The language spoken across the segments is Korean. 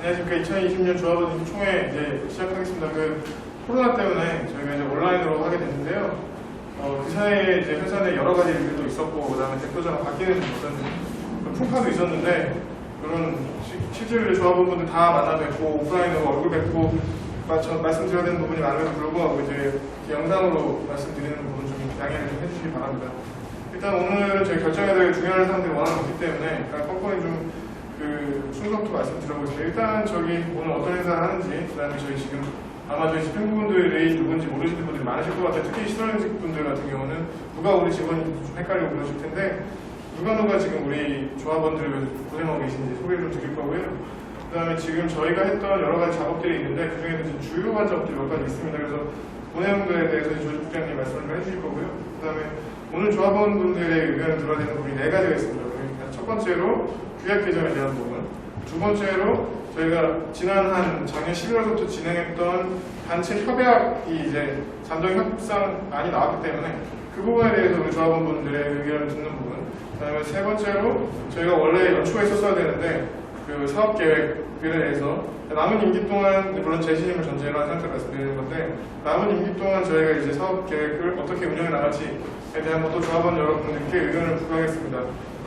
안녕하십니까. 2020년 조합원 총회 이제 시작하겠습니다. 코로나 때문에 저희가 이제 온라인으로 하게 됐는데요. 그 사이에 이제 회사 내 여러 가지 일들도 있었고, 그 다음에 대표자가 바뀌는 어떤 풍파도 있었는데, 그런 실제로 조합원분들 다 만나 뵙고, 오프라인으로 얼굴 뵙고, 말씀드려야 되는 부분이 많음에도 불구하고, 이제 영상으로 말씀드리는 부분 좀 양해를 좀 해주시기 바랍니다. 일단 오늘 저희 결정해야 될 중요한 사항들이 워낙 많기 때문에, 뻔뻔히 좀 순서부터 말씀드려보겠습니다. 일단 저기 오늘 어떤 행사를 하는지, 그 다음에 저희 지금 아마 저희 집행부분들이 누군지 모르시는 분들이 많으실 것 같아요. 특히 신혼연직 분들 같은 경우는 누가 우리 직원인지 좀 헷갈리고 그러실 텐데, 누가 지금 우리 조합원들을 위해서 고생하고 계신지 소개를 좀 드릴 거고요. 그 다음에 지금 저희가 했던 여러 가지 작업들이 있는데, 그 중에는 주요한 작업들이 몇 가지 있습니다. 그래서 그 내용들에 대해서 조직국장님 말씀을 해주실 거고요. 그 다음에 오늘 조합원분들의 의견을 들어야 되는 부분이 4가지가 있습니다. 그러니까 첫 번째로 규약 개정에 대한 부분, 두 번째로 저희가 지난 작년 11월부터 진행했던 단체 협약이 이제 잠정 협상안이 나왔기 때문에 그 부분에 대해서 우리 조합원분들의 의견을 듣는 부분, 그 다음에 세 번째로 저희가 원래 연초에 썼어야 되는데 그 사업계획에 대해서 남은 임기 동안, 물론 제 신임을 전제로 한 상태로 말씀드리는 건데, 남은 임기 동안 저희가 이제 사업계획을 어떻게 운영해 나갈지에 대한 것도 조합원 여러분들께 의견을 부과하겠습니다.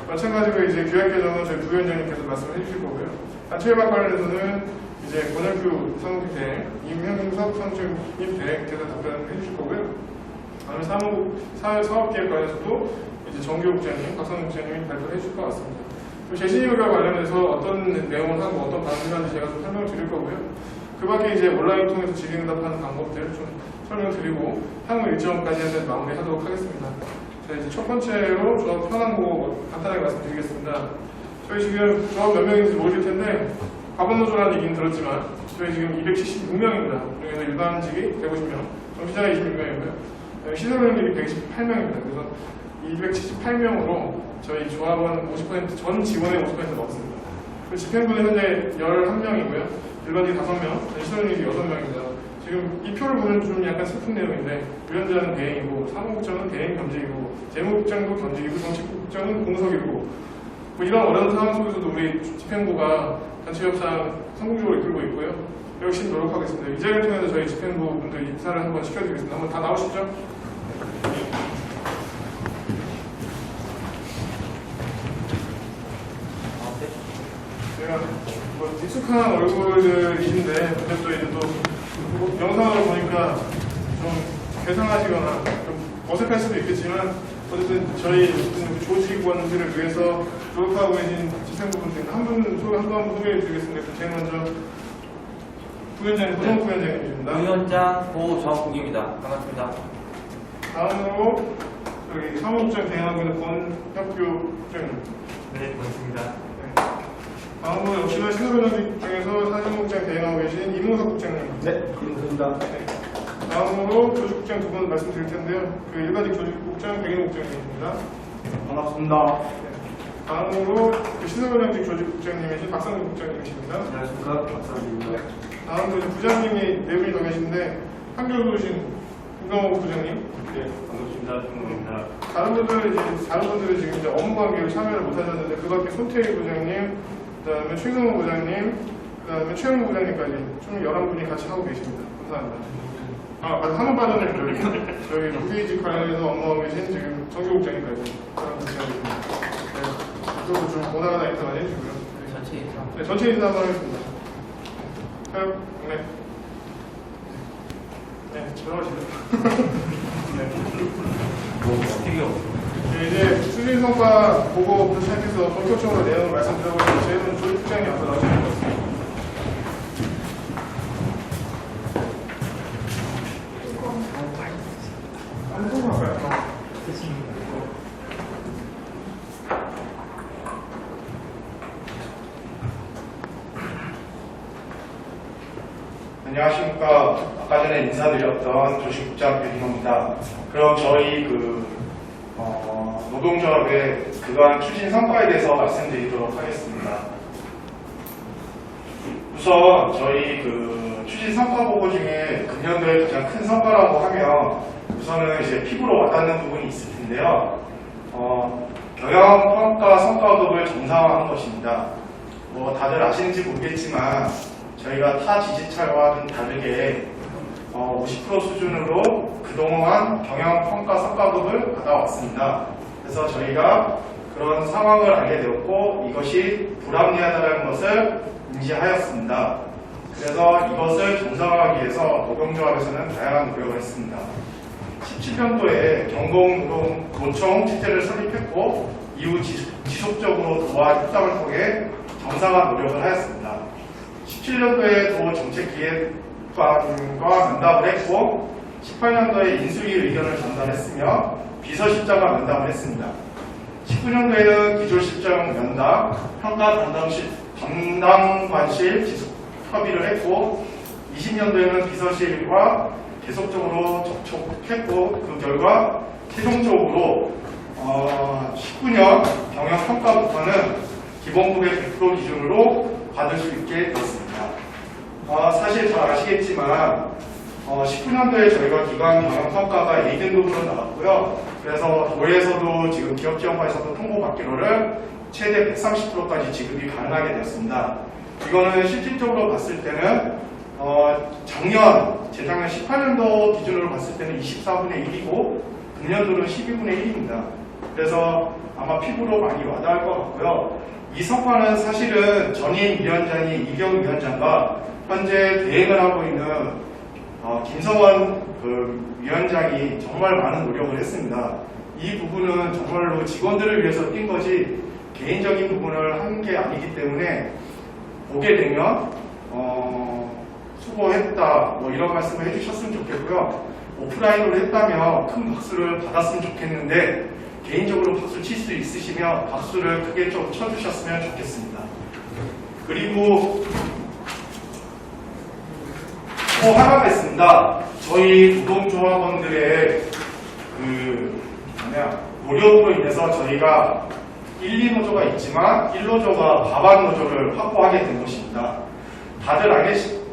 마찬가지로 이제 규약 개정은 저희 부위원장님께서 말씀을 해주실 거고요. 단체 협약 관련해서는 이제 권혁규 사무국장, 임형규 사업상주님 대행께서 답변을 해주실 거고요. 다음에 사업계획 관련해서도 이제 정규 국장님, 박성훈 국장님이 발표해 주실 것 같습니다. 재신임과 관련해서 어떤 내용을 하고 어떤 방식을 하는지 제가 좀 설명을 드릴 거고요. 그 밖에 이제 온라인 통해서 질의응답하는 방법들을 좀 설명을 드리고 향후 일정까지 마무리하도록 하겠습니다. 자, 이제 첫 번째로 조합 현황 보고 간단하게 말씀드리겠습니다. 저희 지금 조합 몇 명인지 모르실 텐데 과반노조라는 얘기는 들었지만 저희 지금 276명입니다. 그래서 일반직이 150명, 정시자가 26명이고요. 시설운영직이 128명입니다. 그래서 278명으로 저희 조합원 50%, 전 직원의 50% 넘습니다. 집행부는 현재 11명이고요. 일반직 5명, 시설운영직 6명입니다. 지금 이 표를 보면 좀 약간 슬픈 내용인데, 위원장은 대행이고, 사무국장은 대행 겸직이고, 재무국장도 겸직이고, 정치국장은 공석이고, 뭐 이런 어려운 상황 속에서도 우리 집행부가 단체 협상 성공적으로 이끌고 있고요. 열심히 노력하겠습니다. 이 자리를 통해서 저희 집행부 분들 인사를 한번 시켜드리겠습니다. 한번 다 나오시죠. 제가 뭐 익숙한 얼굴들이신데, 근데 또 이제 또 영상을 보니까 좀 괴상하시거나 좀 어색할 수도 있겠지만, 어쨌든 저희 조직원들을 위해서 노력하고 계신 집행부분들 한 분 소개해 드리겠습니다. 제일 먼저 부위원장님, 고정욱 부위원장님입니다. 부위원장 고정욱입니다. 반갑습니다. 다음으로 저기 사무국장 대행하고 있는 권혁규 국장님. 네, 고맙습니다. 다음으로 역시나 시설운영직 중에서 사무국장 대행하고 계신 이문석 국장님. 네, 감사합니다. 다음으로 조직국장 두 분 말씀드릴 텐데요. 일반직 조직국장 백인호 국장님입니다. 반갑습니다. 다음으로 시설운영직 조직국장님이신 박상국 국장님이십니다. 안녕하십니까, 박사입니다. 다음으로 부장님이 4분이 더 계신데 한겨울도신 김동욱 부장님. 네, 반갑습니다. 김동욱입니다. 다른 분들은 지금 이제 업무 관계로 참여를 못하셨는데 그 밖에 손태희 부장님, 그 다음에 최승호 부장님, 그 다음에 최영구 부장님까지 총 11분이 같이 하고 계십니다. 감사합니다. 맞아, 한 번 빠졌네요. 저희 무기직 관련해서 업무하고 계신 지금 정규 국장님까지 사람 같이 하고 있습니다. 네, 이것도 좀 보나마나 인사 많이 해주고요. 전체 인사. 네, 전체 인사 한번 하겠습니다. 네. 네, 들어가시죠. 네, 이제 수진 성과 보고부터 시작해서 본격적으로 내용을 말씀드려보겠습니다. 저희는 조직국장이 앞서 나오시는 것 같습니다. 안녕하십니까. 아까 전에 인사드렸던 조직국장 백인호입니다. 그럼 저희 노동조합의 그동안 추진 성과에 대해서 말씀드리도록 하겠습니다. 우선 저희 추진 성과 보고 중에 금년도에 가장 큰 성과라고 하면 우선은 이제 피부로 와닿는 부분이 있을 텐데요. 경영평가 성과급을 정상화한 것입니다. 뭐 다들 아시는지 모르겠지만 저희가 타 지지차와는 다르게 50% 수준으로 그동안 경영평가 성과급을 받아왔습니다. 그래서 저희가 그런 상황을 알게 되었고 이것이 불합리하다는 것을 인지하였습니다. 그래서 이것을 정상화하기 위해서 노동조합에서는 다양한 노력을 했습니다. 17년도에 경공노총 체제를 설립했고 이후 지속적으로 도와 협상을 통해 정상화 노력을 하였습니다. 17년도에 도 정책기획관과 면담을 했고 18년도에 인수위 의견을 전달했으며 비서실장과 면담을 했습니다. 19년도에는 기조실장 면담, 평가 담당관실 지속 협의를 했고 20년도에는 비서실과 계속적으로 접촉했고 그 결과 최종적으로 19년 경영평가부터는 기본급의 100% 기준으로 받을 수 있게 되었습니다. 사실 잘 아시겠지만 19년도에 저희가 기관 경영평가가 A등급으로 나왔고요. 그래서 도에서도 지금 기업지원과에서도 통보받기로를 최대 130%까지 지급이 가능하게 되었습니다. 이거는 실질적으로 봤을 때는 재작년 18년도 기준으로 봤을 때는 24분의 1이고 금년도는 12분의 1입니다. 그래서 아마 피부로 많이 와닿을 것 같고요. 이 성과는 사실은 전임 위원장인 이경 위원장과 현재 대행을 하고 있는 김성원 위원장이 정말 많은 노력을 했습니다. 이 부분은 정말로 직원들을 위해서 뛴 거지 개인적인 부분을 한 게 아니기 때문에 보게 되면 수고했다 뭐 이런 말씀을 해주셨으면 좋겠고요. 오프라인으로 했다면 큰 박수를 받았으면 좋겠는데 개인적으로 박수 칠 수 있으시면 박수를 크게 좀 쳐주셨으면 좋겠습니다. 그리고 또 하나가 있습니다. 저희 노동조합원들의 노력으로 인해서 저희가 1, 2노조가 있지만 1노조가 과반 노조를 확보하게 된 것입니다. 다들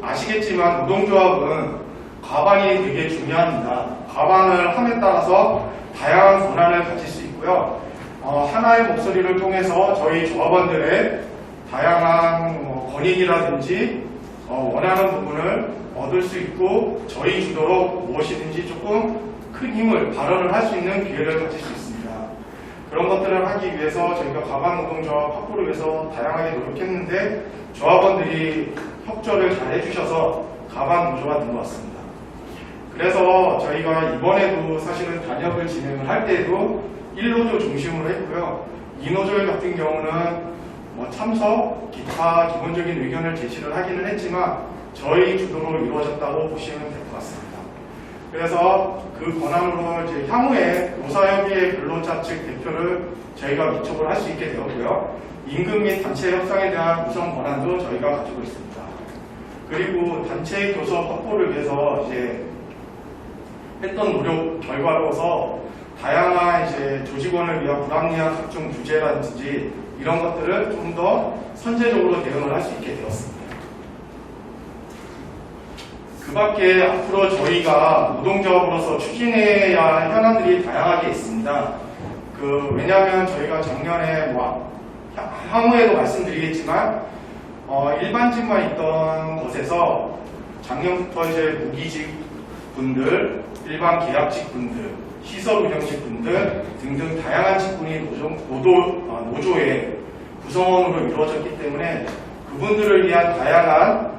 아시겠지만 노동조합은 과반이 되게 중요합니다. 과반을 함에 따라서 다양한 권한을 가질 수 있고요. 하나의 목소리를 통해서 저희 조합원들의 다양한 권익이라든지 원하는 부분을 얻을 수 있고 저희 주도로 무엇이든지 조금 큰 힘을 발언을 할 수 있는 기회를 가질 수 있습니다. 그런 것들을 하기 위해서 저희가 과반 노동조합 확보를 위해서 다양하게 노력했는데 조합원들이 협조를 잘 해주셔서 과반 노조가 된 것 같습니다. 그래서 저희가 이번에도 사실은 단협을 진행을 할 때에도 1노조 중심으로 했고요. 2노조 같은 경우는 참석, 기타 기본적인 의견을 제시를 하기는 했지만 저희 주도로 이루어졌다고 보시면 될 것 같습니다. 그래서 그 권한으로 이제 향후에 노사협의회 근로자 측 대표를 저희가 위촉을 할 수 있게 되었고요. 임금 및 단체 협상에 대한 우선 권한도 저희가 가지고 있습니다. 그리고 단체 교섭 확보를 위해서 이제 했던 노력 결과로서 다양한 이제 조직원을 위한 불합리한 각종 규제라든지 이런 것들을 좀 더 선제적으로 대응을 할 수 있게 되었습니다. 그 밖에 앞으로 저희가 노동조합으로서 추진해야 할 현안들이 다양하게 있습니다. 왜냐하면 저희가 작년에 향후에도 말씀드리겠지만 일반직만 있던 곳에서 작년부터 이제 무기직 분들, 일반 계약직 분들, 시설 운영직 분들 등등 다양한 직군이 노조의 구성원으로 이루어졌기 때문에 그분들을 위한 다양한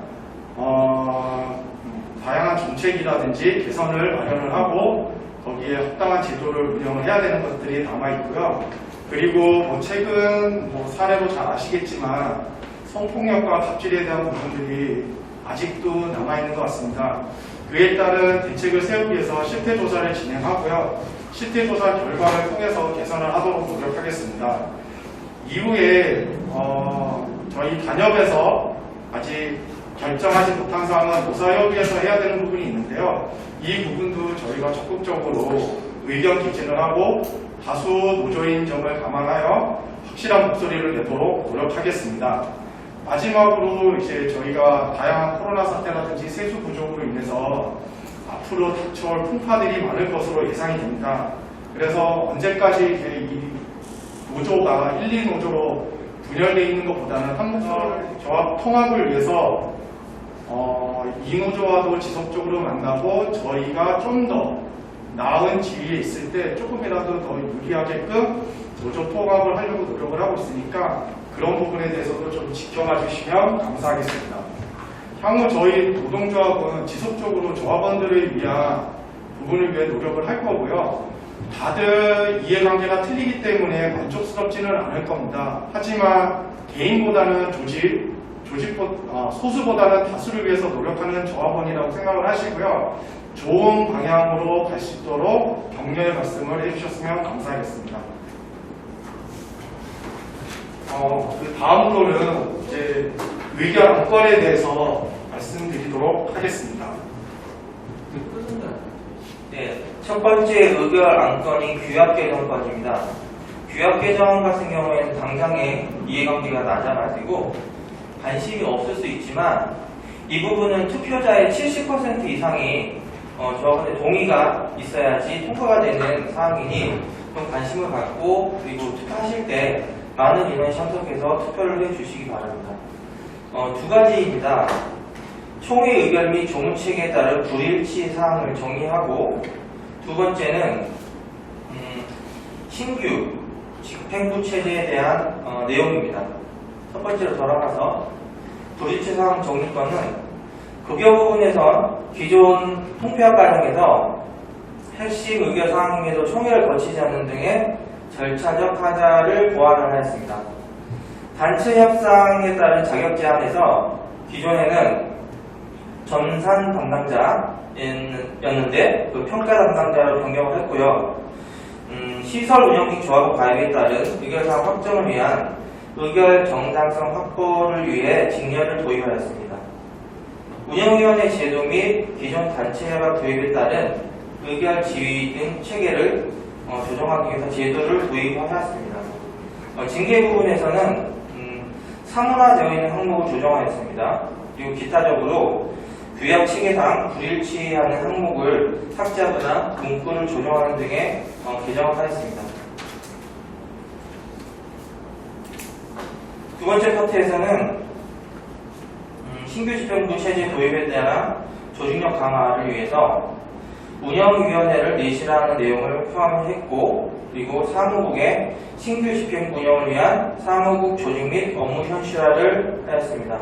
정책이라든지 개선을 마련을 하고 거기에 합당한 제도를 운영을 해야 되는 것들이 남아있고요. 그리고 최근 사례로 잘 아시겠지만 성폭력과 갑질에 대한 부분들이 아직도 남아있는 것 같습니다. 그에 따른 대책을 세우기 위해서 실태조사를 진행하고요. 실태조사 결과를 통해서 개선을 하도록 노력하겠습니다. 이후에 저희 단협에서 아직 결정하지 못한 사항은 노사협의에서 해야 되는 부분이 있는데요. 이 부분도 저희가 적극적으로 의견 개진을 하고 다수 노조인 점을 감안하여 확실한 목소리를 내도록 노력하겠습니다. 마지막으로 이제 저희가 다양한 코로나 사태라든지 세수 부족으로 인해서 앞으로 닥쳐올 풍파들이 많을 것으로 예상이 됩니다. 그래서 언제까지 이 노조가 1, 2노조로 분열되어 있는 것보다는 한 목소리 조합 통합을 위해서 이노조와도 지속적으로 만나고 저희가 좀 더 나은 지위에 있을 때 조금이라도 더 유리하게끔 노조 통합을 하려고 노력을 하고 있으니까 그런 부분에 대해서도 좀 지켜봐 주시면 감사하겠습니다. 향후 저희 노동조합은 지속적으로 조합원들을 위한 부분을 위해 노력을 할 거고요. 다들 이해관계가 틀리기 때문에 만족스럽지는 않을 겁니다. 하지만 개인보다는 소수보다는 다수를 위해서 노력하는 조합원이라고 생각을 하시고요. 좋은 방향으로 갈 수 있도록 격려의 말씀을 해주셨으면 감사하겠습니다. 그 다음으로는 이제 의결 안건에 대해서 말씀드리도록 하겠습니다. 네, 첫 번째 의결 안건이 규약 개정까지입니다. 규약 개정 같은 경우에는 당장의 이해관계가 낮아가지고 관심이 없을 수 있지만 이 부분은 투표자의 70% 이상이 조합원의 동의가 있어야지 통과가 되는 사항이니 좀 관심을 갖고 그리고 투표하실 때 많은 인원이 참석해서 투표를 해주시기 바랍니다. 두 가지입니다. 총회 의결 및 조문체계에 따른 불일치 사항을 정리하고 두 번째는 신규 집행부 체제에 대한 내용입니다. 첫 번째로 돌아가서 불일치 사항 정리권은 급여 부분에서 기존 통폐합 과정에서 핵심 의결 사항에도 총회를 거치지 않는 등의 절차적 하자를 보완을 하였습니다. 단체 협상에 따른 자격 제한에서 기존에는 전산 담당자였는데 그 평가 담당자로 변경을 했고요. 시설 운영직 조합원 가입에 따른 의결사항 확정을 위한 의결 정당성 확보를 위해 직렬을 도입하였습니다. 운영위원회 제도 및 기존 단체 협약 도입에 따른 의결 지위 등 체계를 조정하기 위해서 제도를 도입하였습니다. 징계 부분에서는 사문화되어 있는 항목을 조정하였습니다. 그리고 기타적으로 규약 체계상 불일치하는 항목을 삭제하거나 문구를 조정하는 등의 개정을 하였습니다. 두 번째 파트에서는 신규 집행부 체제 도입에 대한 조직력 강화를 위해서 운영위원회를 내실하는 내용을 포함했고 그리고 사무국의 신규 집행부 운영을 위한 사무국 조직 및 업무 현실화를 하였습니다.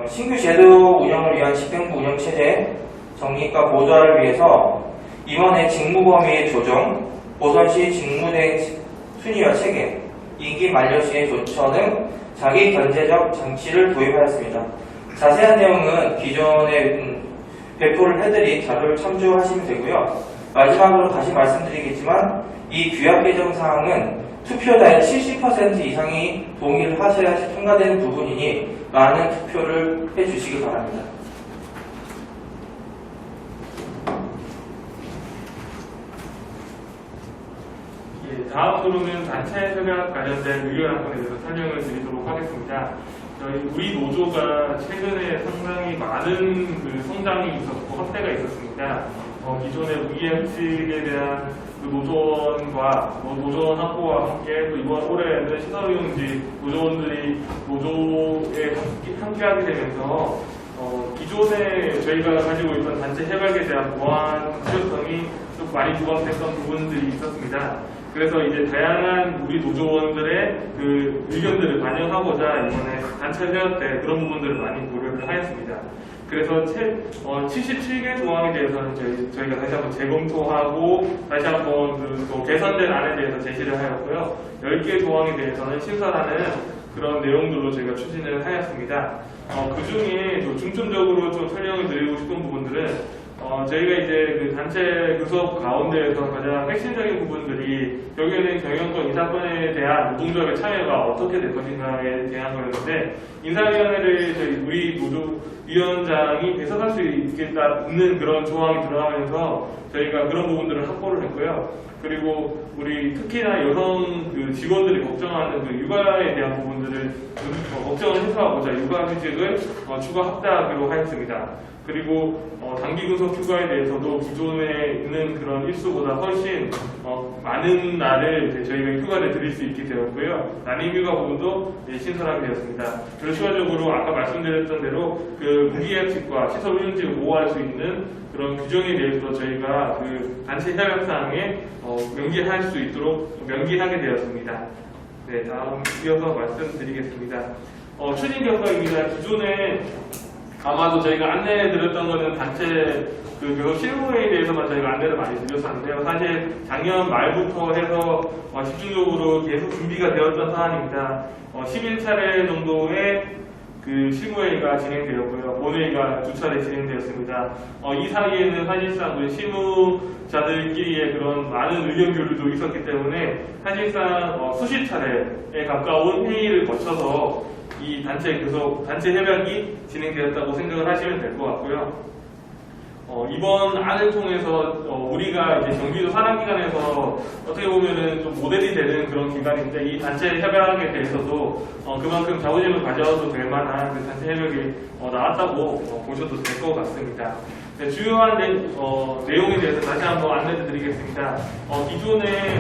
신규 제도 운영을 위한 집행부 운영체제 정립과 보좌를 위해서 임원의 직무 범위의 조정, 보선 시 직무대행 순위와 체계, 임기 만료 시의 조처 등 자기 견제적 장치를 도입하였습니다. 자세한 내용은 기존에 배포를 해드린 자료를 참조하시면 되고요. 마지막으로 다시 말씀드리겠지만 이 규약 개정 사항은 투표자의 70% 이상이 동의를 하셔야지 통과되는 부분이니 많은 투표를 해주시기 바랍니다. 다음으로는 단체 협약 관련된 의결 안건에 대해서 설명을 드리도록 하겠습니다. 우리 노조가 최근에 상당히 많은 성장이 있었고 확대가 있었습니다. 기존의 우기엠 측에 대한 노조원과 노조원 확보와 함께 또 이번 올해에는 시설이용지 노조원들이 노조에 함께하게 되면서 기존에 저희가 가지고 있던 단체 협약에 대한 보완 필요성이 좀 많이 부각됐던 부분들이 있었습니다. 그래서 이제 다양한 우리 노조원들의 그 의견들을 반영하고자 이번에 단체 협약 때 그런 부분들을 많이 고려를 하였습니다. 그래서 77개 조항에 대해서는 저희가 다시 한번 재검토하고 다시 한번 또 개선된 안에 대해서 제시를 하였고요. 10개 조항에 대해서는 신설하는 그런 내용들로 저희가 추진을 하였습니다. 그 중에 중점적으로 좀 설명을 드리고 싶은 부분들은 저희가 이제 그 단체 수업 가운데에서 가장 핵심적인 부분들이 결국에는 경영권 인사권에 대한 노동조합의 참여가 어떻게 될 것인가에 대한 거였는데 인사위원회를 우리 노조 위원장이 배석할 수 있는 그런 조항이 들어가면서 저희가 그런 부분들을 확보를 했고요. 그리고 우리 특히나 여성 그 직원들이 걱정하는 그 육아에 대한 부분들을 걱정을 해소하고자 육아휴직을 추가 확대하기로 하였습니다. 그리고 단기 근속 휴가에 대해서도 기존에 있는 그런 일수보다 훨씬 많은 날을 이제 저희가 휴가를 드릴 수 있게 되었고요. 난임 휴가 부분도 신설하게 되었습니다. 그리고 추가적으로 아까 말씀드렸던 대로 그 무기약직과 시설 운영직을 보호할 수 있는 그런 규정에 대해서도 저희가 그 단체 협약사항에 명기할 수 있도록 명기하게 되었습니다. 네, 다음 이어서 말씀드리겠습니다. 추진 결과입니다. 기존에 아마도 저희가 안내해드렸던 거는 단체 그 교섭 실무회에 대해서만 저희가 안내를 많이 드렸었는데요. 사실 작년 말부터 해서 집중적으로 계속 준비가 되었던 사안입니다. 11차례 정도의 그 실무회의가 진행되었고요. 본회의가 2차례 진행되었습니다. 이 사이에는 사실상 그 실무자들끼리의 그런 많은 의견 교류도 있었기 때문에 사실상 수십 차례에 가까운 회의를 거쳐서 이 단체 협약이 진행되었다고 생각을 하시면 될 것 같고요. 이번 안을 통해서 우리가 이제 경기도 산하기관에서 어떻게 보면은 좀 모델이 되는 그런 기관인데 이 단체 협약에 대해서도 그만큼 자부심을 가져도 될 만한 그 단체 협약이 나왔다고 보셔도 될 것 같습니다. 네, 주요한 내용에 대해서 다시 한번 안내를 드리겠습니다. 기존에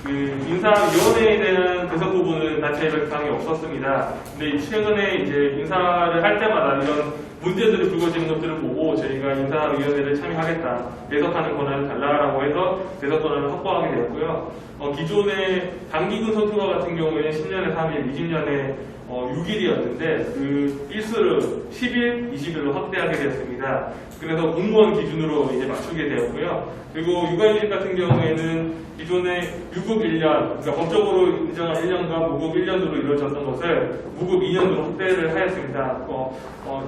그 인사위원회에 대한 배석 부분은 단체 협약 사항이 없었습니다. 근데 최근에 이제 인사를 할 때마다 이런 문제들이 불거지는 것들을 보고 저희가 인사위원회를 참여하겠다, 배석하는 권한을 달라라고 해서 배석 권한을 확보하게 되었고요. 기존의 단기 근속 휴가 같은 경우에는 10년에 3일, 20년에 6일이었는데 그 일수를 10일, 20일로 확대하게 되었습니다. 그래서 공무원 기준으로 이제 맞추게 되었고요. 그리고 육아휴직 같은 경우에는 기존에 유급 1년, 그러니까 법적으로 인정한 1년과 무급 1년으로 이루어졌던 것을 무급 2년으로 확대를 하였습니다.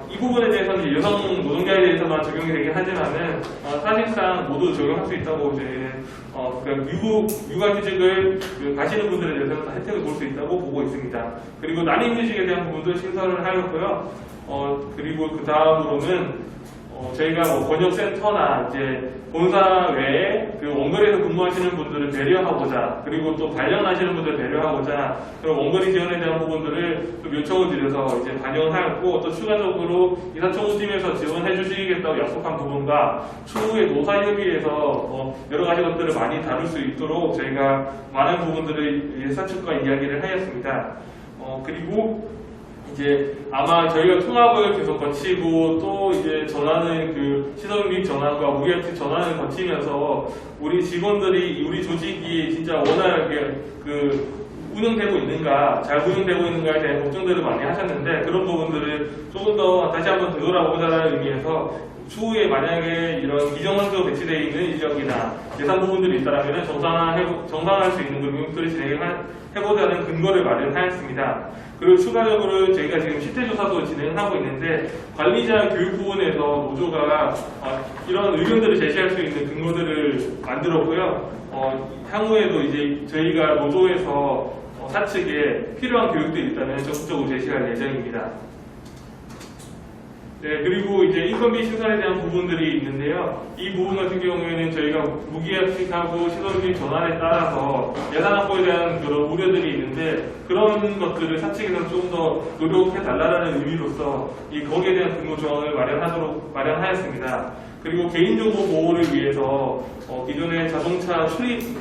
이 부분에 대해서는 이제 여성 노동자에 대해서만 적용이 되긴 하지만은 사실상 모두 적용할 수 있다고 저희는 육아휴직을 가시는 분들에 대해서는 혜택을 볼 수 있다고 보고 있습니다. 그리고 난임휴직에 대한 부분도 신설을 하였고요. 그리고 그 다음으로는 저희가 뭐 번역센터나 이제 본사 외에 그 원거리에서 근무하시는 분들을 배려하고자, 그리고 또 발령하시는 분들을 배려하고자 그런 원거리 지원에 대한 부분들을 좀 요청을 드려서 이제 반영을 하였고, 또 추가적으로 이사총무팀에서 지원해 주시겠다고 약속한 부분과 추후에 노사협의에서 여러 가지 것들을 많이 다룰 수 있도록 저희가 많은 부분들을 예사 측과 이야기를 하였습니다. 그리고 이제 아마 저희가 통합을 계속 거치고 또 이제 전환을 그 시설및 전환과 무기약직 전환을 거치면서 우리 직원들이 우리 조직이 진짜 원활하게 그 운영되고 있는가, 잘 운영되고 있는가에 대한 걱정들을 많이 하셨는데 그런 부분들을 조금 더 다시 한번 되돌아보자는 의미에서 추후에 만약에 이런 비정상적으로 배치되어 있는 인력이나 예산 부분들이 있다면 정상화할 수 있는 그런 진행을 해보자는 근거를 마련하였습니다. 그리고 추가적으로 저희가 지금 실태조사도 진행하고 있는데 관리자 교육 부분에서 노조가 이런 의견들을 제시할 수 있는 근거들을 만들었고요. 향후에도 이제 저희가 노조에서 사측에 필요한 교육들이 있다면 적극적으로 제시할 예정입니다. 네, 그리고 이제 인건비 신설에 대한 부분들이 있는데요. 이 부분 같은 경우에는 저희가 무기약직하고 시설비 전환에 따라서 예산 확보에 대한 그런 우려들이 있는데 그런 것들을 사측에서 좀 더 노력해 달라는 의미로서 거기에 대한 근거 조항을 마련하였습니다. 그리고 개인정보 보호를 위해서 기존의 자동차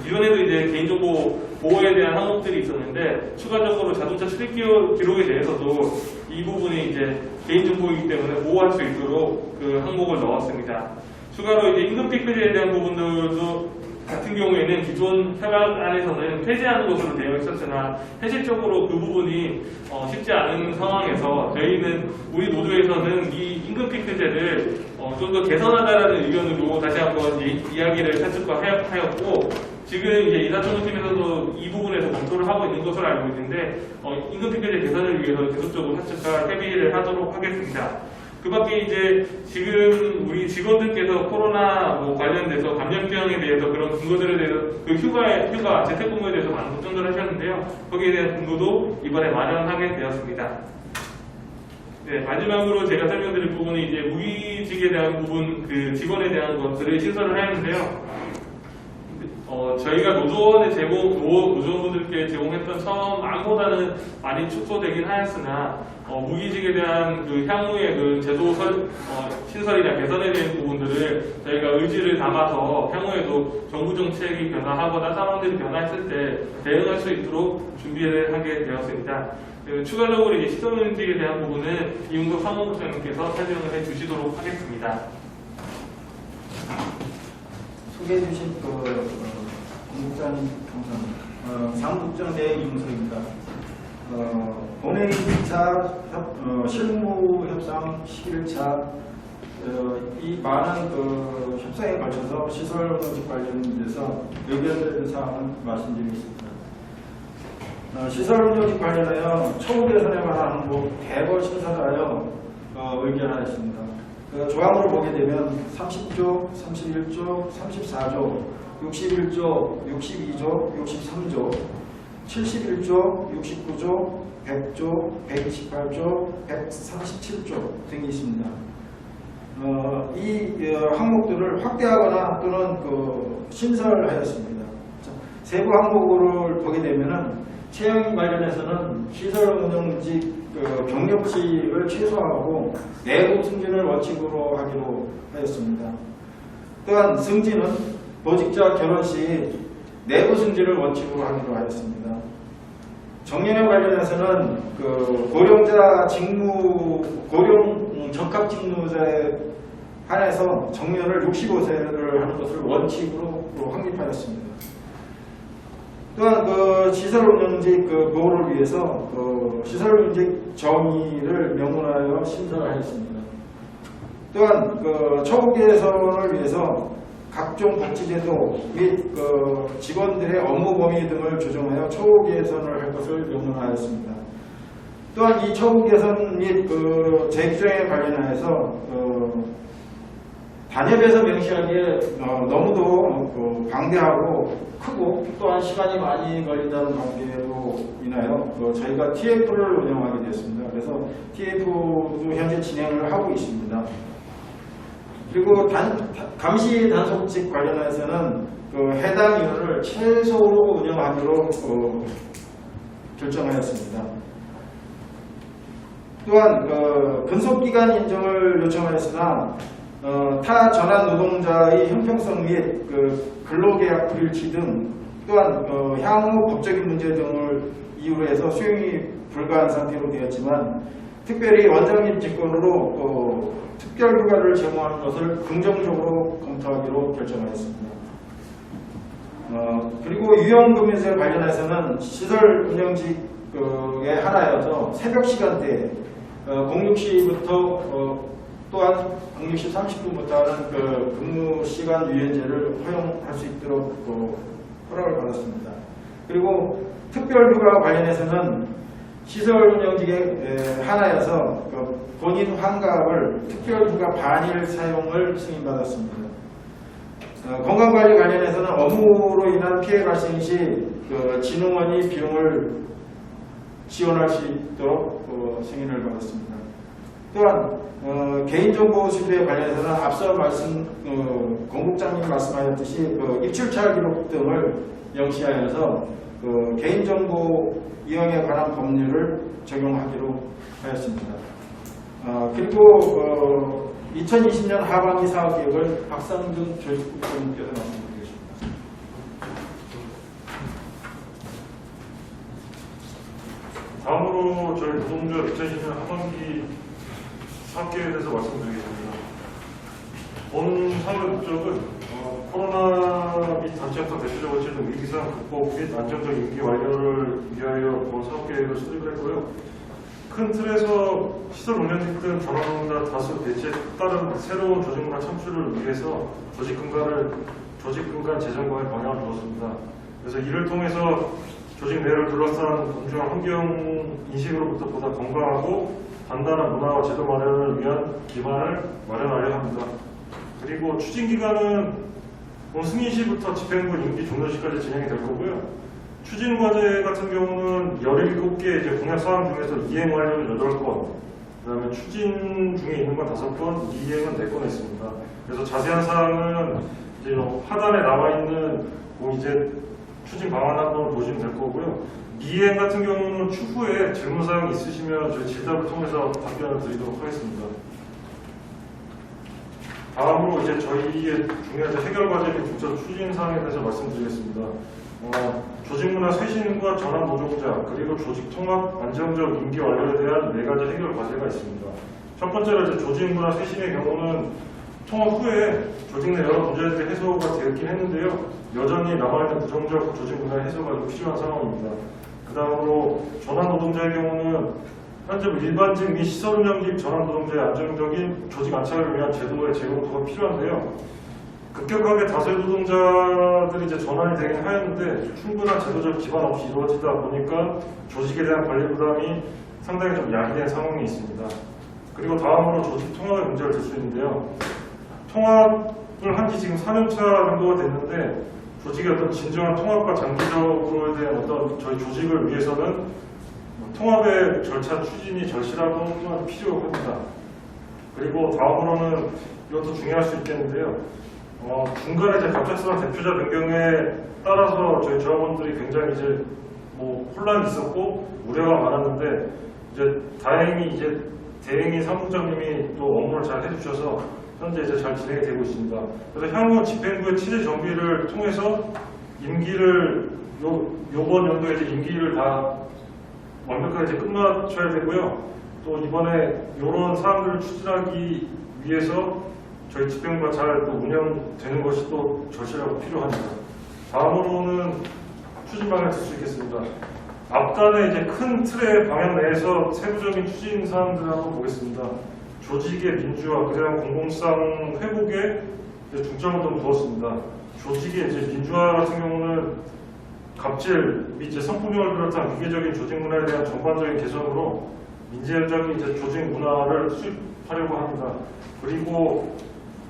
기존에도 이제 개인정보 보호에 대한 항목들이 있었는데 추가적으로 자동차 출입 기록에 대해서도 이 부분이 이제 개인정보이기 때문에 보호할 수 있도록 그 항목을 넣었습니다. 추가로 이제 임금 피크제에 대한 부분들도 같은 경우에는 기존 협약 안에서는 폐지하는 것으로 되어 있었으나 현실적으로 그 부분이 쉽지 않은 상황에서 저희는 우리 노조에서는 이 임금 피크제를 좀 더 개선하자라는 의견으로 다시 한번 이야기를 사측과 하였고 지금 이제 이사총무팀에서도 이 부분에서 검토를 하고 있는 것으로 알고 있는데 임금 피크제 개선을 위해서 계속적으로 사측과 협의를 하도록 하겠습니다. 그 밖에 이제 지금 우리 직원들께서 코로나 관련돼서 감염병에 대해서 그런 근거들에 대해서 그 휴가, 재택근무에 대해서 많은 걱정들을 하셨는데요. 거기에 대한 근거도 이번에 마련하게 되었습니다. 네, 마지막으로 제가 설명드릴 부분은 이제 무기직에 대한 부분, 그 직원에 대한 것들을 신설을 하였는데요. 저희가 노조원분들께 제공했던 처음 안보다는 많이 축소되긴 하였으나, 무기직에 대한 그 향후의 그 제도 신설이나 개선에 대한 부분들을 저희가 의지를 담아서 향후에도 정부 정책이 변화하거나 상황들이 변화했을 때 대응할 수 있도록 준비를 하게 되었습니다. 추가적으로 이제 시설운직에 대한 부분은 이용석 상무부장님께서 설명을 해주시도록 하겠습니다. 소개해 주신 공국장님 감사합니다. 상국장 내 이용석입니다. 본회의 2차 실무협상 11차 이 많은 협상에 걸쳐서 시설운직 관련돼서 의견되는 사항을 말씀드리겠습니다. 시설운직 관련하여 초우 개선에 관한 항목 대거 신설하여 의견하였습니다. 조항으로 보게 되면 30조, 31조, 34조, 61조, 62조, 63조, 71조, 69조, 100조, 128조, 137조 등이 있습니다. 이 항목들을 확대하거나 또는 신설하였습니다. 세부 항목을 보게 되면은 채용 관련해서는 시설 운영직 경력직을 최소화하고 내부 승진을 원칙으로 하기로 하였습니다. 또한 승진은 보직자 결혼시 내부 승진을 원칙으로 하기로 하였습니다. 정년에 관련해서는 고령자 고령 적합 직무자에 한해서 정년을 65세를 하는 것을 원칙으로 확립하였습니다. 또한 시설운영직 보호를 위해서 시설운영직 정의를 명문화하여 신설하였습니다. 또한 처우 개선을 위해서 각종 복지제도 및 직원들의 업무 범위 등을 조정하여 처우 개선을 할 것을 명문화하였습니다. 또한 이 처우 개선 및 재규정에 관련하여서 단협에서 명시하기에 너무도 방대하고 크고 또한 시간이 많이 걸린다는 관계로 인하여 저희가 TF를 운영하게 되었습니다. 그래서 TF도 현재 진행을 하고 있습니다. 그리고 감시 단속직 관련해서는 해당 인원을 최소로 운영하기로 결정하였습니다. 또한 근속기간 인정을 요청하였으나 타 전환 노동자의 형평성 및 근로계약 불일치 등 또한 향후 법적인 문제 등을 이유로 해서 수용이 불가한 상태로 되었지만 특별히 원장님 직권으로 특별휴가를 제공하는 것을 긍정적으로 검토하기로 결정하였습니다. 그리고 유형금융세 관련해서는 시설 운영직의 하나여서 새벽 시간대에 06시부터 또한 06시 30분부터 하는 근무 시간 유연제를 허용할 수 있도록 허락을 받았습니다. 그리고 특별휴가 관련해서는 시설 운영직의 하나여서 본인 환갑을 특별휴가 반일 사용을 승인받았습니다. 건강관리 관련해서는 업무로 인한 피해 발생 시 진흥원이 비용을 지원할 수 있도록 승인을 받았습니다. 또한 개인정보 수수에 관련해서는 앞서 공국장님 말씀하셨듯이 입출차 기록 등을 명시하여서 개인정보 이용에 관한 법률을 적용하기로 하였습니다. 그리고 2020년 하반기 사업계획을 박상준 조직국장님께서 말씀드리겠습니다. 다음으로 저희 노동조 2020년 하반기 사업계획에 대해서 말씀드리겠습니다. 본 사업의 목적은 코로나 및 단체 협상 대표적으로 치는 위기상 극복 및 안정적 임기 완료를 위하여 본 사업계획을 수립을 했고요. 큰 틀에서 시설 운영직 등 전환노동자 다수 대체에 따른 새로운 조직문화 창출을 위해서 조직근간 재정과의 방향을 두었습니다. 그래서 이를 통해서 조직 내를 둘러싼 공정한 환경 인식으로부터 보다 건강하고 단단한 문화와 제도 마련을 위한 기반을 마련하려 합니다. 그리고 추진 기간은 승인시부터 집행부 임기 종료시까지 진행이 될 거고요. 추진 과제 같은 경우는 17개 이제 공약 사항 중에서 이행 완료는 8건, 그다음에 추진 중에 있는 건 5건, 미이행은 4건 있습니다. 그래서 자세한 사항은 이제 하단에 나와 있는 이제 추진 방안 한번 보시면 될 거고요. 미이행 같은 경우는 추후에 질문 사항이 있으시면 저희 질답을 통해서 답변을 드리도록 하겠습니다. 다음으로 이제 저희의 중요한 해결 과제인 국적 추진 사항에 대해서 말씀드리겠습니다. 조직문화 쇄신과 전환 노동자 그리고 조직 통합 안정적 임기 완료에 대한 4가지 해결 과제가 있습니다. 첫 번째로 이제 조직문화 쇄신의 경우는 통합 후에 조직 내 여러 문제들이 해소가 되었긴 했는데요. 여전히 남아있는 부정적 조직문화 해소가 좀 필요한 상황입니다. 그 다음으로 전환 노동자의 경우는 현재 일반직 및 시설 운영직 전환 노동자의 안정적인 조직 안착을 위한 제도의 재검토가 필요한데요. 급격하게 다수의 노동자들이 이제 전환이 되긴 하였는데 충분한 제도적 기반 없이 이루어지다 보니까 조직에 대한 관리 부담이 상당히 좀 야기된 상황이 있습니다. 그리고 다음으로 조직 통합의 문제를 들 수 있는데요. 통합을 한 지 지금 4년차 정도가 됐는데 조직의 어떤 진정한 통합과 장기적으로에 대한 어떤 저희 조직을 위해서는 통합의 절차 추진이 절실하고 또한 필요합니다. 그리고 다음으로는 이것도 중요할 수 있겠는데요. 중간에 이제 갑작스러운 대표자 변경에 따라서 저희 조합원들이 굉장히 이제 혼란이 있었고 우려가 많았는데 이제 다행히 이제 대행인 사무장님이 또 업무를 잘 해주셔서 현재 이제 잘 진행이 되고 있습니다. 그래서 향후 집행부의 체제 정비를 통해서 임기를 요번 연도에 이제 임기를 다 완벽하게 이제 끝마쳐야 되고요. 또 이번에 이런 사항들을 추진하기 위해서 저희 집행부가 잘 또 운영되는 것이 또 절실하고 필요합니다. 다음으로는 추진 방향을 들 수 있겠습니다. 앞단의 이제 큰 틀의 방향 내에서 세부적인 추진 사항들을 한번 보겠습니다. 조직의 민주화, 그다음 공공성 회복에 중점을 좀 두었습니다. 조직의 이제 민주화 같은 경우는 갑질 및 이제 성폭력을 비롯한 위계적인 조직 문화에 대한 전반적인 개선으로 민주적인 이제 조직 문화를 수립하려고 합니다. 그리고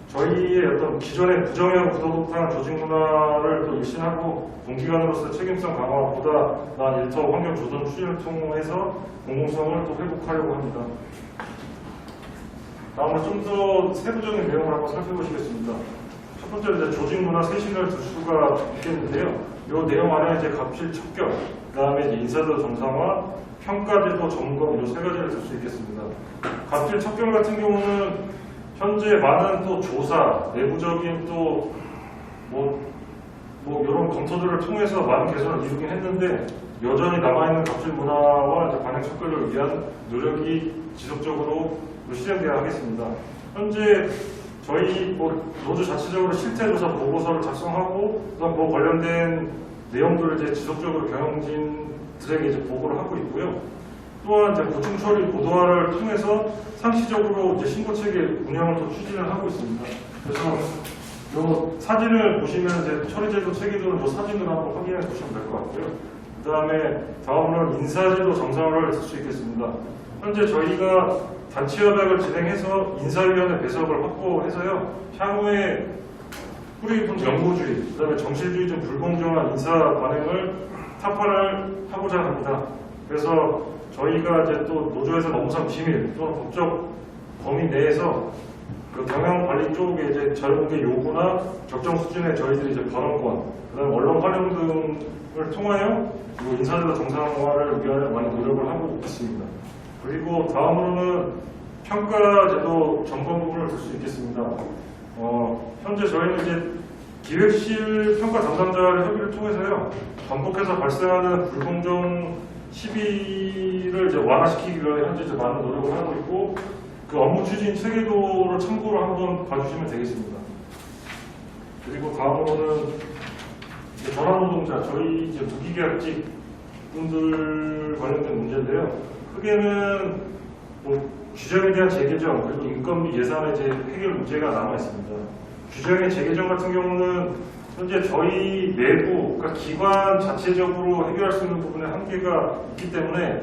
저희의 어떤 기존의 부정형 부도덕한 조직 문화를 또 일신하고 공기관으로서 책임성 강화보다 나은 일터 환경 조정 추진을 통해서 공공성을 또 회복하려고 합니다. 다음으로 좀 더 세부적인 내용을 한번 살펴보시겠습니다. 첫 번째로 이제 조직 문화 쇄신을 들 수가 있겠는데요. 이 내용 안에 이제 갑질 척결, 그다음에 이제 인사제도 정상화, 평가제도 점검 이 3가지를 들 수 있겠습니다. 갑질 척결 같은 경우는 현재 많은 또 조사, 내부적인 또 이런 검토들을 통해서 많은 개선을 이루긴 했는데 여전히 남아있는 갑질 문화와 이제 관행 척결을 위한 노력이 지속적으로 실현되어야 하겠습니다. 현재 저희 노조 자체적으로 실태조사 보고서를 작성하고 그 관련된 내용들을 이제 지속적으로 경영진들에게 이제 보고를 하고 있고요. 또한 이제 보충 처리 보도화를 통해서 상시적으로 이제 신고 체계 운영을 또 추진을 하고 있습니다. 그래서 이 사진을 보시면 이제 처리제도 체계도는 이 사진으로 한번 확인해 보시면 될 것 같고요. 그 다음에 다음으로는 인사제도 정상화를 할 수 있겠습니다. 현재 저희가 단체 협약을 진행해서 인사위원회 배석을 확보해서요. 향후에 뿌리깊은 영구주의, 그 다음에 정실주의 등 불공정한 인사 관행을 타파를 하고자 합니다. 그래서 저희가 이제 또 노조에서 업무상 비밀 또는 법적 범위 내에서 그 경영관리 쪽에 이제 자유공개 요구나 적정 수준의 저희들이 이제 발언권, 그다음 언론 활용 등을 통하여 인사제도 정상화를 위하여 많이 노력을 하고 있습니다. 그리고 다음으로는 평가제도 점검 부분을 들 수 있겠습니다. 현재 저희는 이제 기획실 평가 담당자의 협의를 통해서요, 반복해서 발생하는 불공정 시비를 이제 완화시키기 위해 현재 이제 많은 노력을 하고 있고, 그 업무 추진 체계도를 참고로 한번 봐주시면 되겠습니다. 그리고 다음으로는 전환노동자, 저희 이제 무기계약직 분들 관련된 문제인데요. 크게는 규정에 대한 재개정, 그리고 인건비 예산의 이제 해결 문제가 남아 있습니다. 규정의 재개정 같은 경우는 현재 저희 내부, 그러니까 기관 자체적으로 해결할 수 있는 부분에 한계가 있기 때문에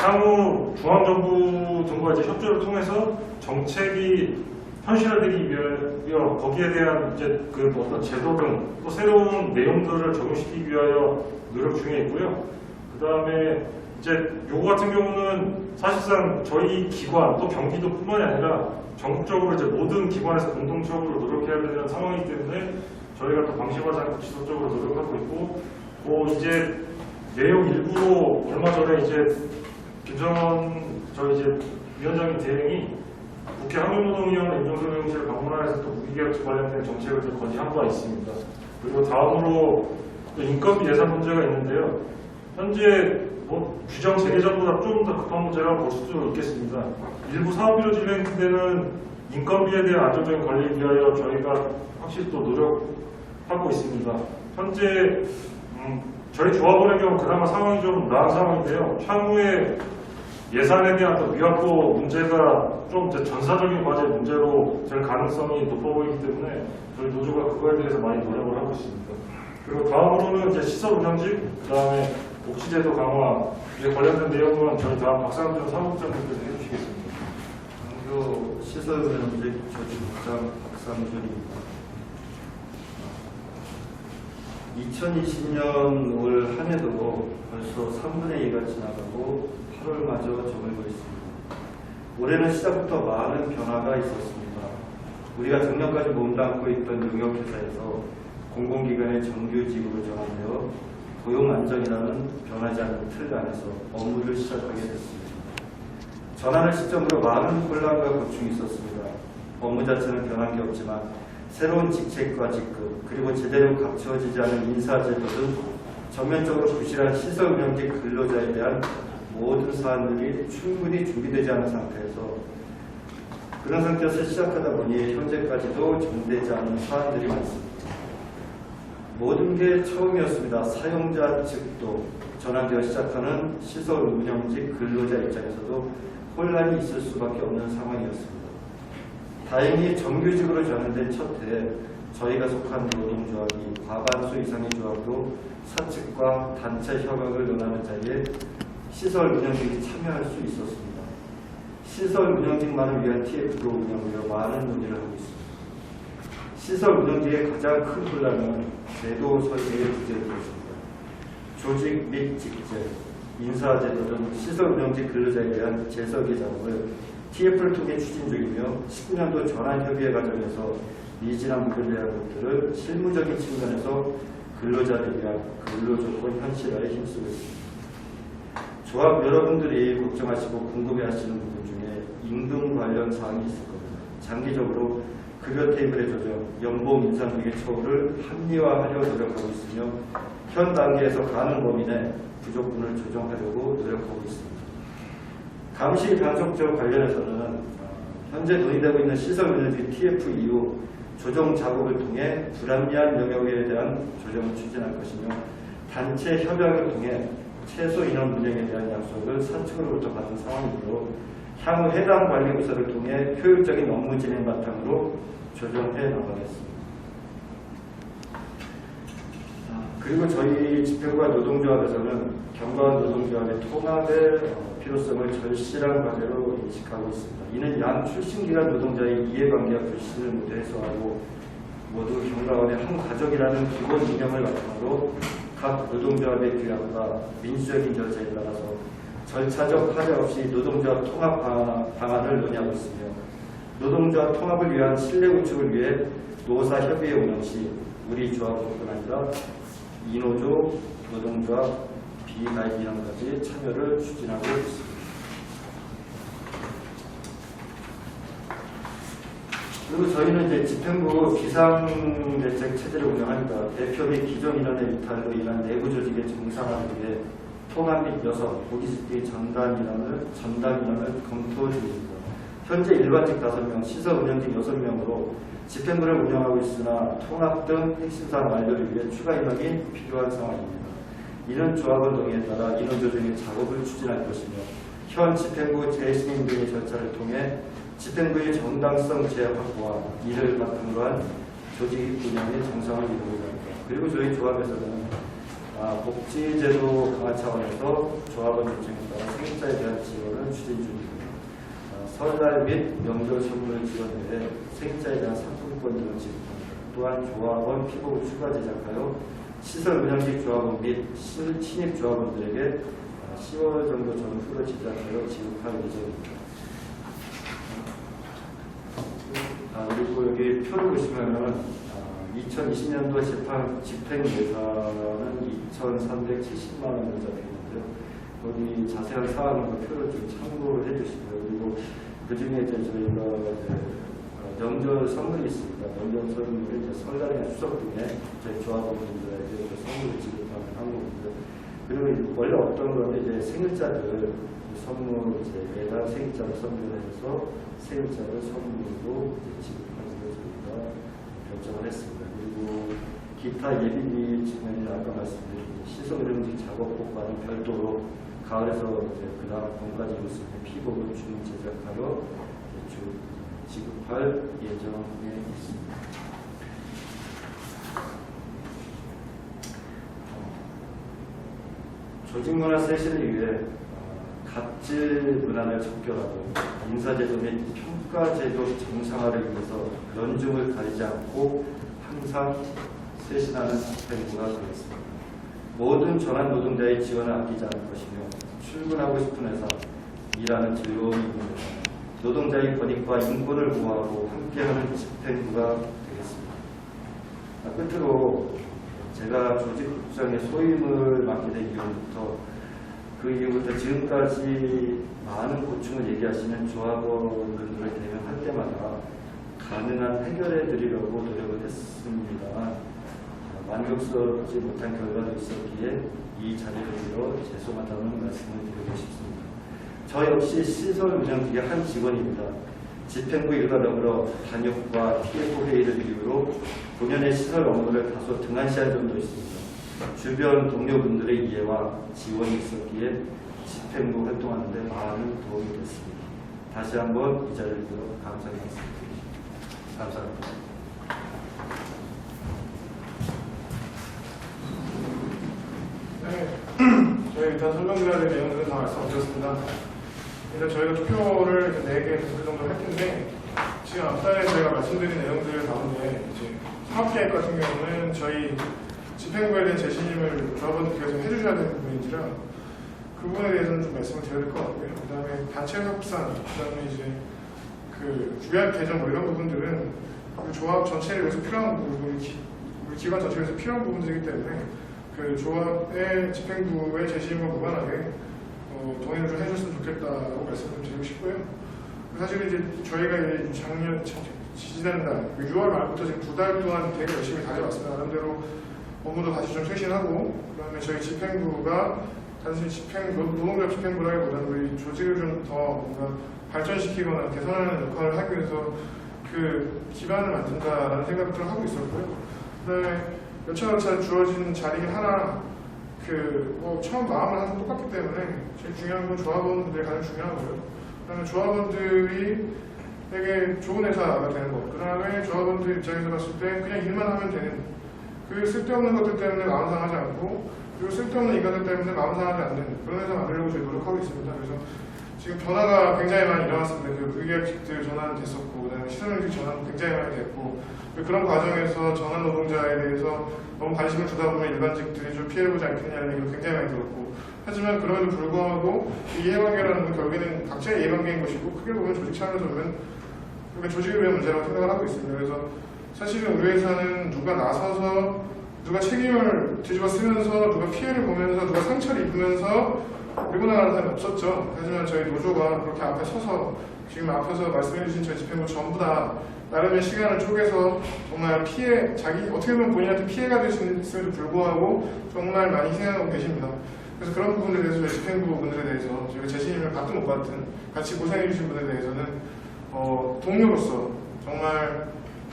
향후 중앙정부 등과 이제 협조를 통해서 정책이 현실화되기 위하여 거기에 대한 이제 그 어떤 제도 등 또 새로운 내용들을 적용시키기 위하여 노력 중에 있고요. 그 다음에 이제 요거 같은 경우는 사실상 저희 기관 또 경기도뿐만이 아니라 전국적으로 이제 모든 기관에서 공동적으로 노력해야 되는 상황이기 때문에 저희가 또 방심하지 않고 지속적으로 노력하고 있고, 이제 내용 일부로 얼마 전에 이제 김정원 저희 이제 위원장님 대행이 국회 환경노동위원회 윤정수위원실을 방문하여서 또 무기계약서 관련된 정책을 좀 건의한 바가 있습니다. 그리고 다음으로 또 인건비 예산 문제가 있는데요. 현재 규정 재개정보다 좀 더 급한 문제라고 볼 수도 있겠습니다. 일부 사업비로 진행되는 인건비에 대한 안정적인 관리를 위하여 저희가 확실히 또 노력하고 있습니다. 현재 저희 조합원의 경우 그나마 상황이 좀 나은 상황인데요. 향후에 예산에 대한 또 위약도 문제가 좀 이제 전사적인 과제 문제로 될 가능성이 높아 보이기 때문에 저희 노조가 그거에 대해서 많이 노력을 하고 있습니다. 그리고 다음으로는 이제 시설 운영직, 그다음에 복지제도 강화, 이제 관련된 내용은 저희 다음 박상준 사무국장님께서 해주시겠습니다. 강교 시설운영직 조직국장 박상준입니다. 2020년 올 한 해도 벌써 3분의 2가 지나가고 8월마저 저물고 있습니다. 올해는 시작부터 많은 변화가 있었습니다. 우리가 작년까지 몸담고 있던 용역회사에서 공공기관의 정규직으로 전환되어 고용 안정이라는 변하지 않는 틀 안에서 업무를 시작하게 됐습니다. 전환을 시점으로 많은 혼란과 고충이 있었습니다. 업무 자체는 변한 게 없지만 새로운 직책과 직급, 그리고 제대로 갖춰지지 않은 인사제도 등 전면적으로 부실한 시설 운영직 근로자에 대한 모든 사안들이 충분히 준비되지 않은 상태에서 그런 상태에서 시작하다 보니 현재까지도 정되지 않은 사안들이 많습니다. 모든 게 처음이었습니다. 사용자 측도 전환되어 시작하는 시설 운영직 근로자 입장에서도 혼란이 있을 수밖에 없는 상황이었습니다. 다행히 정규직으로 전환된 첫 해에 저희가 속한 노동조합이 과반수 이상의 조합도 사측과 단체 협약을 논하는 자리에 시설 운영직이 참여할 수 있었습니다. 시설 운영직만을 위한 TF도 운영하며 많은 논의를 하고 있습니다. 시설 운영직의 가장 큰 혼란은 제도 설계의 부재였습니다. 조직 및 직제, 인사제도 등 시설 운영직 근로자에 대한 재설계 작업을 TF를 통해 추진 중이며 19년도 전환협의회 과정에서 미진한 부분에 대한 것들을 실무적인 측면에서 근로자를 위한 근로조건 현실화에 힘쓰고 있습니다. 조합 여러분들이 걱정하시고 궁금해하시는 부분 중에 임금 관련 사항이 있을 겁니다. 장기적으로 급여 테이블의 조정, 연봉 인상 등의 처우를 합리화하려 노력하고 있으며 현 단계에서 가능 범위 내 부족분을 조정하려고 노력하고 있습니다. 감시 단속적 관련해서는 현재 논의되고 있는 시설 운영직 TF 이후 조정 작업을 통해 불합리한 영역에 대한 조정을 추진할 것이며 단체 협약을 통해 최소 인원 운영에 대한 약속을 사측으로부터 받은 상황이므로 향후 해당 관리부서를 통해 효율적인 업무 진행 바탕으로 조정해 나가겠습니다. 그리고 저희 집행부와 노동조합에서는 경과원 노동조합의 통합의 필요성을 절실한 과제로 인식하고 있습니다. 이는 양 출신기관 노동자의 이해관계와 불신을 모두 해소하고 모두 경과원의 한 가족이라는 기본 이념을 바탕으로 각 노동조합의 규약과 민주적인 절차에 따라서 절차적 하자 없이 노동조합 통합 방안을 논의하고 있으며 노동조합 통합을 위한 신뢰 구축을 위해 노사협의회 운영 시 우리 조합뿐 아니라 이노조, 노동조합, 비가입위원까지 참여를 추진하고 있습니다. 그리고 저희는 이제 집행부 비상대책 체제를 운영하니까 대표 및 기존 인원의 이탈로 인한 내부 조직의 정상화를 위해 통합 및 여성, 보기직 등 전담 인원을 검토 중입니다. 현재 일반직 5명, 시설 운영직 6명으로 집행부를 운영하고 있으나 통합 등 핵심사항 완료를 위해 추가 인원이 필요한 상황입니다. 이런 조합원 동의에 따라 인원 조정의 작업을 추진할 것이며 현 집행부 재신임 등의 절차를 통해 집행부의 정당성 제약 확보와 이를 바탕으로 한 조직 운영의 정상을 이루고자 합니다. 그리고 저희 조합에서는 복지제도 강화 차원에서 조합원 조정에 따라 생업자에 대한 지원을 추진 중입니다. 설날 및 명절 선물 지원 외에 생업자에 대한 상품권 등을 지급합니다. 또한 조합원 피복을 추가 제작하여 시설 운영직 조합원 및 신입 조합원들에게 10월 정도 전후로 제작하여 지급할 예정입니다. 그리고 여기 표를 보시면은 2020년도 집행 예산은 2,370만 원으로 잡혀있는데요. 여기 자세한 사항과 표를 좀 참고해 주시고요. 그리고 그 중에 이제 저희가 명절 선물이 있습니다. 명절 선물이 이제 설날이나 추석 등에 저희 조합원분들에게 선물을 지급하는 항목인데요. 그리고 원래 어떤 거는 이제 생일자들 선물 이제 매달 생일자를 선물해서 생일자를 선물로 지급하는 것을 저희가 결정을 했습니다. 그리고 기타 예비비 측면에 아까 말씀드린 시설 의료직 작업 효과는 별도로 가을에서 이제 그다음 봄까지 있을 때 피복을 주문 제작하여 지급할 예정에 있습니다. 조직문화 쇄신을 위해 갑질 문화를 척결하고 인사제도 및 평가제도 정상화를 위해서 연중을 가리지 않고 항상 쇄신하는 집행부가 되겠습니다. 모든 전환 노동자의 지원을 아끼지 않을 것이며 출근하고 싶은 회사, 일하는 즐거움이 있는 회사, 노동자의 권익과 인권을 보호하고 함께하는 집행부가 되겠습니다. 끝으로 제가 조직국장의 소임을 맡게 된 그 이후부터 지금까지 많은 고충을 얘기하시는 조합원들을 대면할 때마다 가능한 해결해 드리려고 노력을 했습니다. 만족스럽지 못한 결과도 있었기에 이 자리를 빌어 죄송하다는 말씀을 드리고 싶습니다. 저 역시 시설 운영직의 한 직원입니다. 집행부 일과 더불어 단역과 TF 회의를 이유로 본연의 시설 업무를 다소 등한시한 점도 있습니다. 주변 동료분들의 이해와 지원이 있었기에 집행부 활동하는 데 많은 도움이 됐습니다. 다시 한번 이 자리를 빌어 감사의 말씀드립니다. 감사합니다. 네, 저희 일단 설명드려야 될 내용들은 다 말씀드렸습니다. 일단 저희가 투표를 4개 정도 할 텐데, 지금 앞전에 저희가 말씀드린 내용들 가운데 이제 사업계획 같은 경우는 저희 집행부에 대한 재신임을 조합원들께서 해주셔야 되는 부분인지라 그 부분에 대해서는 좀 말씀을 드려야 될 것 같고요. 그 다음에 단체 협상, 그 다음에 이제 그 규약 개정 뭐 이런 부분들은 그 조합 전체를 위해서 필요한 부분, 우리 기관 전체를 위해서 필요한 부분들이기 때문에 그 조합의 집행부의 재신임과 무관하게 동의를 좀 해줬으면 좋겠다고 말씀을 드리고 싶고요. 사실 이제 저희가 이제 작년 지지난달 6월 말부터 지금 2달 동안 되게 열심히 다녀왔습니다. 나름대로 업무도 다시 좀 쇄신하고, 그다음에 저희 집행부가 단순히 노동조합 집행부라기보다는 우리 조직을 좀 더 뭔가 발전시키거나 개선하는 역할을 하기 위해서 그 기반을 만든다라는 생각들을 하고 있었고요. 그다음에 여차여차 주어진 자리긴 하나 처음 마음은 항상 똑같기 때문에 제일 중요한 건 조합원들이 가장 중요하고요. 그다음에 조합원들이 되게 좋은 회사가 되는 것. 그다음에 조합원들 입장에서 봤을 때 그냥 일만 하면 되는 그 쓸데없는 것들 때문에 마음 상하지 않고 그리고 쓸데없는 인간들 때문에 마음 상하지 않는 그런 회사 만들려고 저희 노력하고 있습니다. 그래서 지금 변화가 굉장히 많이 일어났습니다. 그 의계약직들 전환됐었고 그다음에 시설용직 전환 굉장히 많이 됐고 그런 과정에서 전환 노동자에 대해서 너무 관심을 주다 보면 일반직들이 좀 피해보지 않겠냐는 얘기도 굉장히 많이 들었고 하지만 그럼에도 불구하고 이 이해관계라는 건 결국에는 각자의 이해관계인 것이고 크게 보면 조직 차원에서 보면 조직을 위한 문제라고 생각을 하고 있습니다. 그래서 사실은 우리 회사는 누가 나서서 누가 책임을 뒤집어 쓰면서 누가 피해를 보면서 누가 상처를 입으면서 밀고 나가는 사람이 없었죠. 하지만 저희 노조가 그렇게 앞에 서서 지금 앞에서 말씀해주신 저희 집행부 전부 다 나름의 시간을 쪼개서 정말 자기 어떻게 보면 본인한테 피해가 될 수 있음에도 불구하고 정말 많이 희생하고 계십니다. 그래서 그런 부분들에 대해서 저희 집행부 분들에 대해서 저희가 재신임을 받든 못 받든 같이 고생해주신 분들에 대해서는 동료로서 정말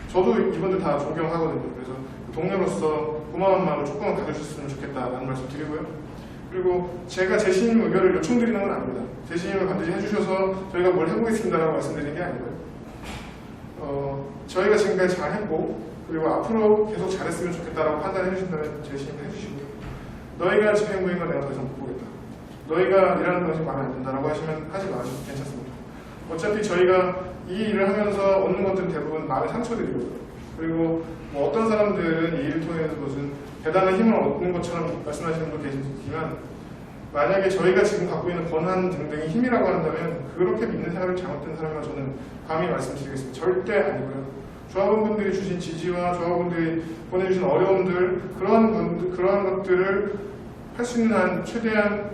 저도 이분들 다 존경하거든요. 그래서 동료로서 고마운 마음을 조금만 가져주셨으면 좋겠다라는 말씀 드리고요. 그리고 제가 재신임 의결을 요청드리는 건 아닙니다. 재신임을 반드시 해주셔서 저희가 뭘 해보겠습니다라고 말씀드리는 게 아니고요. 저희가 지금까지 잘했고 그리고 앞으로 계속 잘했으면 좋겠다라고 판단해 주신다면 재신임을 해주시고요. 너희가 집행부인 건 내가 더 이상 못 보겠다. 너희가 일하는 것이 마음에 안 든다라고 하시면 하지 마시고 괜찮습니다. 어차피 저희가 이 일을 하면서 얻는 것들은 대부분 마음의 상처들이고요. 그리고 뭐 어떤 사람들은 이 일을 통해서 무슨 대단한 힘을 얻는 것처럼 말씀하시는 분도 계시지만 만약에 저희가 지금 갖고 있는 권한 등등이 힘이라고 한다면 그렇게 믿는 사람이 잘못된 사람이라 저는 감히 말씀드리겠습니다. 절대 아니고요. 조합원분들이 주신 지지와 조합원분들이 보내주신 어려움들 그러한 것들을 할 수 있는 한 최대한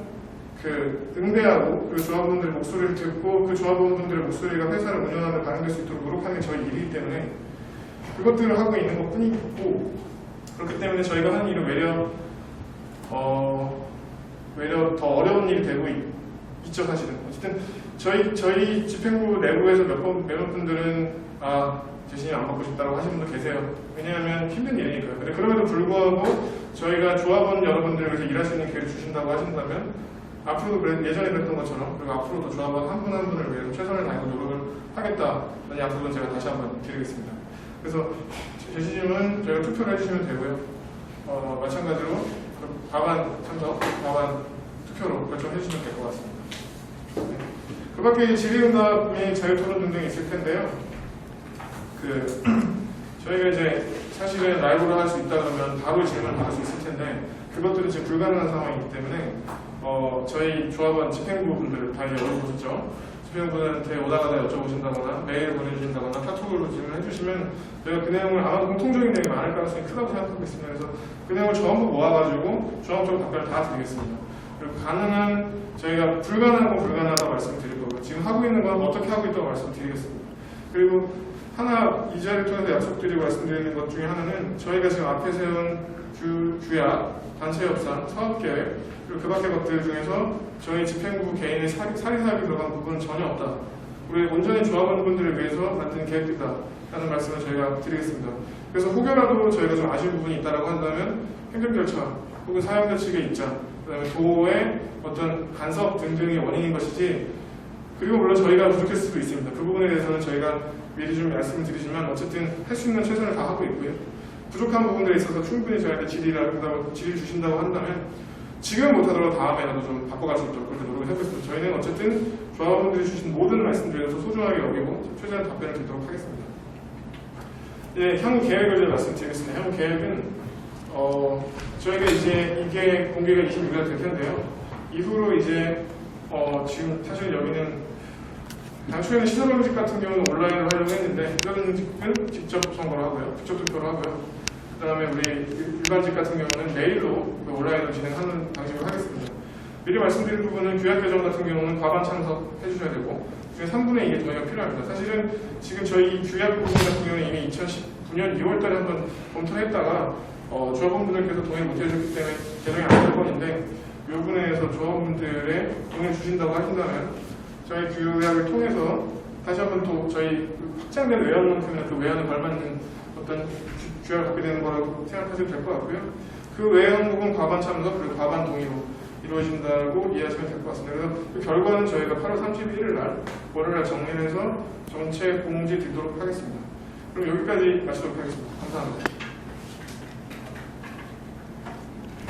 응대하고 그 조합원분들의 목소리를 듣고 그 조합원분들의 목소리가 회사를 운영하는 데 반영될 수 있도록 노력하는 게 저희 일이기 때문에 그것들을 하고 있는 것 뿐이고, 그렇기 때문에 저희가 하는 일은 외려 더 어려운 일이 되고 있죠, 사실은. 어쨌든 저희 집행부 내부에서 몇몇 분들은 재신임 안 받고 싶다고 하시는 분도 계세요. 왜냐하면 힘든 일이니까요. 근데 그럼에도 불구하고 저희가 조합원 여러분들을 위해서 일할 수 있는 기회를 주신다고 하신다면 앞으로도 예전에 그랬던 것처럼, 그리고 앞으로도 조합원 한 분 한 분을 위해서 최선을 다해서 노력을 하겠다는 약속은 제가 다시 한번 드리겠습니다. 그래서 재신임은 저희가 투표를 해주시면 되고요. 마찬가지로 과반 참석, 과반 투표로 결정해 주시면 될 것 같습니다. 네. 그 밖에 이제 질의응답이 자유토론 등등이 있을 텐데요. 저희가 이제 사실은 라이브로 할 수 있다 그러면 바로 질문을 받을 수 있을 텐데 그것들은 지금 불가능한 상황이기 때문에 저희 조합원 집행부 분들 다 열어보셨죠? 집행부한테 오다가다 여쭤보신다거나 메일 보내주신다거나 카톡으로 질문해 주시면 저희가 그 내용을 아마 공통적인 내용이 많을 가능성이 크다고 생각하고 있습니다. 그래서 그 내용을 전부 모아가지고 종합적으로 답변을 다 드리겠습니다. 그리고 가능한 저희가 불가능한 건 불가능하다고 말씀드릴 거고요. 지금 하고 있는 건 어떻게 하고 있다고 말씀드리겠습니다. 그리고 하나 이 자리를 통해서 약속드리고 말씀드리는 것 중에 하나는 저희가 지금 앞에 세운 규약, 단체 협상, 사업계획 그리고 그 밖의 것들 중에서 저희 집행부 개인의 사리사업이 들어간 부분은 전혀 없다. 우리 온전히 조합원분들을 위해서 만든 계획이다 라는 말씀을 저희가 드리겠습니다. 그래서 혹여라도 저희가 좀 아쉬운 부분이 있다고 한다면 행정절차 혹은 사용자 측의 입장, 그 다음에 도의 어떤 간섭 등등이 원인인 것이지, 그리고 물론 저희가 부족했을 수도 있습니다. 그 부분에 대해서는 저희가 미리 좀 말씀을 드리지만 어쨌든 할 수 있는 최선을 다하고 있고요. 부족한 부분들에 있어서 충분히 저희한테 질의를 주신다고 한다면 지금 못하더라도 다음에라도 좀 바꿔갈 수 있도록 그렇게 노력을 해보겠습니다. 저희는 어쨌든 조합원들이 주신 모든 말씀들에서 소중하게 여기고 최대한 답변을 드리도록 하겠습니다. 향후 계획을 좀 말씀드리겠습니다. 향후 계획은 저희가 이제 이게 공개가 26일 될 텐데요. 이후로 이제 지금 사실 여기는 당초에는 시설원직 같은 경우는 온라인으로 하려고 했는데 시설원직은 직접 선거를 하고요. 직접 투표를 하고요. 그 다음에 우리 일반직 같은 경우는 메일로 온라인으로 진행하는 방식으로 하겠습니다. 미리 말씀드린 부분은 규약 개정 같은 경우는 과반 참석해 주셔야 되고 그중에 3분의 2의 동의가 필요합니다. 사실은 지금 저희 규약 부분 같은 경우는 이미 2019년 2월달에 한번 검토를 했다가 조합원분들께서 동의를 못 해주셨기 때문에 개정이 안 될 건인데 이 부분에 대해서 조합원분들의 동의를 주신다고 하신다면 저희 규약을 통해서 다시 한번 또 저희 확장된 외연만큼이나 그 외연에 걸맞는 어떤 규약을 갖게 되는 거라고 생각하시면 될 것 같고요. 그 외연 부분 과반 참석 그리고 과반 동의로 이루어진다고 이해하시면 될 것 같습니다. 그래서 그 결과는 저희가 8월 31일 날 월요일날 정리해서 정책 공지 드리도록 하겠습니다. 그럼 여기까지 마치도록 하겠습니다. 감사합니다.